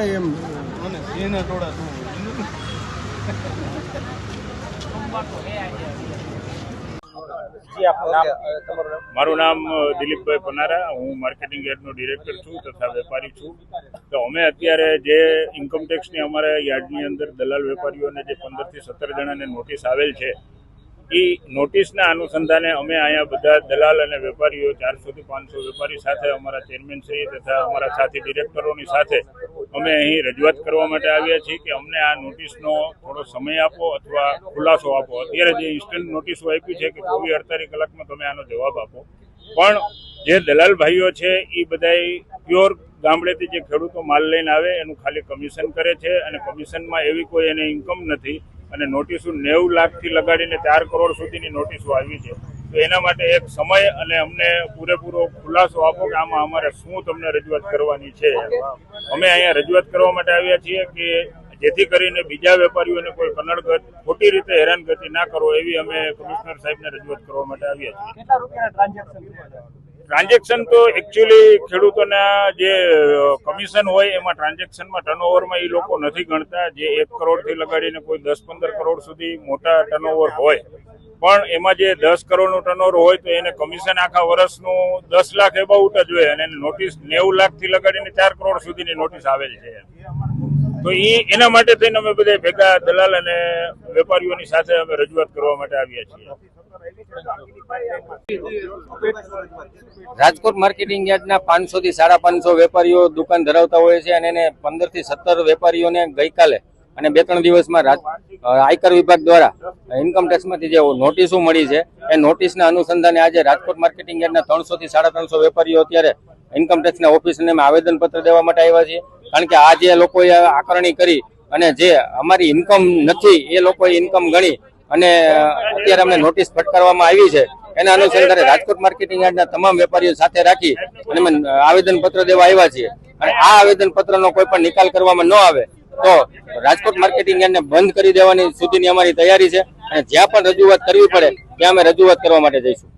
કરાય એમ મારું નામ દિલીપભાઈ પનારા, હું માર્કેટિંગ યાર્ડનો ડિરેક્ટર છું તથા વેપારી છું. તો અમે અત્યારે જે ઇન્કમટેક્સની અમારા યાર્ડની અંદર દલાલ વેપારીઓને જે 15 થી 17 જણાને નોટિસ આવેલ છે, એ નોટિસના અનુસંધાને અમે અહીંયા બધા દલાલ અને વેપારીઓ 400 થી 500 વેપારી સાથે અમારા ચેરમેન શ્રી તથા અમારા સાથી ડિરેક્ટરોની સાથે અમે અહીં રજૂઆત કરવા માટે આવ્યા છીએ કે અમને આ નોટિસનો થોડો સમય આપો અથવા ખુલાસો આપો. અત્યારે જે ઇન્સ્ટન્ટ નોટિસો આપી છે કે 24-48 કલાકમાં તમે આનો જવાબ આપો, પણ જે દલાલ ભાઈઓ છે એ બધા પ્યોર ગામડેથી જે ખેડૂતો માલ લઈને આવે એનું ખાલી કમિશન કરે છે અને કમિશનમાં એવી કોઈ એને ઇન્કમ નથી. અને નોટિસો 90 લાખથી લગાડીને 4 કરોડ સુધીની નોટિસો આવી છે. તો એના માટે એક સમય અને અમને પૂરેપૂરો ખુલાસો આપો કે આમાં અમારે શું તમને રજૂઆત કરવાની છે. અમે અહીંયા રજૂઆત કરવા માટે આવ્યા છીએ કે જેથી કરીને બીજા વેપારીઓને કોઈ કનડગત ખોટી રીતે હેરાનગતિ ના કરો એવી અમે કમિશનર સાહેબને રજૂઆત કરવા માટે આવ્યા છીએ. ટ્રાન્ઝેક્શન તો એકચ્યુઅલી ખેડૂતોના જે કમિશન હોય એમાં ટ્રાન્ઝેક્શનમાં ટર્નઓવરમાં એ લોકો નથી ગણતા. જે 1 કરોડથી લગાડીને કોઈ 10-15 કરોડ સુધી મોટા ટર્નઓવર હોય, પણ એમાં જે 10 કરોડનું ટર્નઓવર હોય તો એને કમિશન આખા વર્ષનું 10 લાખ એબાઉટ જ હોય અને નોટિસ 90 લાખથી લગાડીને 4 કરોડ સુધીની નોટિસ આવેલ છે. તો એના માટે થઈને અમે બધા ભેગા દલાલ અને વેપારીઓની સાથે અમે રજૂઆત કરવા માટે આવ્યા છીએ. રાજકોટ માર્કેટિંગ યાર્ડના 500 થી 550 વેપારીઓ દુકાન ધરાવતા હોય છે અને એને 15 થી 17 વેપારીઓને ગઈકાલે અને 2-3 દિવસમાં આયકર વિભાગ દ્વારા ઇન્કમટેક્સમાંથી જે નોટિસો મળી છે એ નોટિસના અનુસંધાને આજે રાજકોટ માર્કેટિંગ યાર્ડના 300 થી 350 વેપારીઓ અત્યારે ઇન્કમટેક્સના ઓફિસને આવેદનપત્ર દેવા માટે આવ્યા છે. કારણ કે આ જે લોકોએ આકારણી કરી અને જે અમારી ઇન્કમ નથી એ લોકોએ ઇન્કમ ગણી અને અત્યારે અમને નોટિસ ફટકારવામાં આવી છે, એના અનુસંધાને રાજકોટ માર્કેટિંગ યાર્ડના તમામ વેપારીઓ સાથે રાખી અને અમે આવેદનપત્ર દેવા આવ્યા છીએ. અને આ આવેદનપત્રનો કોઈ પણ નિકાલ કરવામાં ન આવે તો રાજકોટ માર્કેટિંગ યાર્ડને બંધ કરી દેવાની સુધીની અમારી તૈયારી છે અને જ્યાં પણ રજૂઆત કરવી પડે ત્યાં અમે રજૂઆત કરવા માટે જઈશું.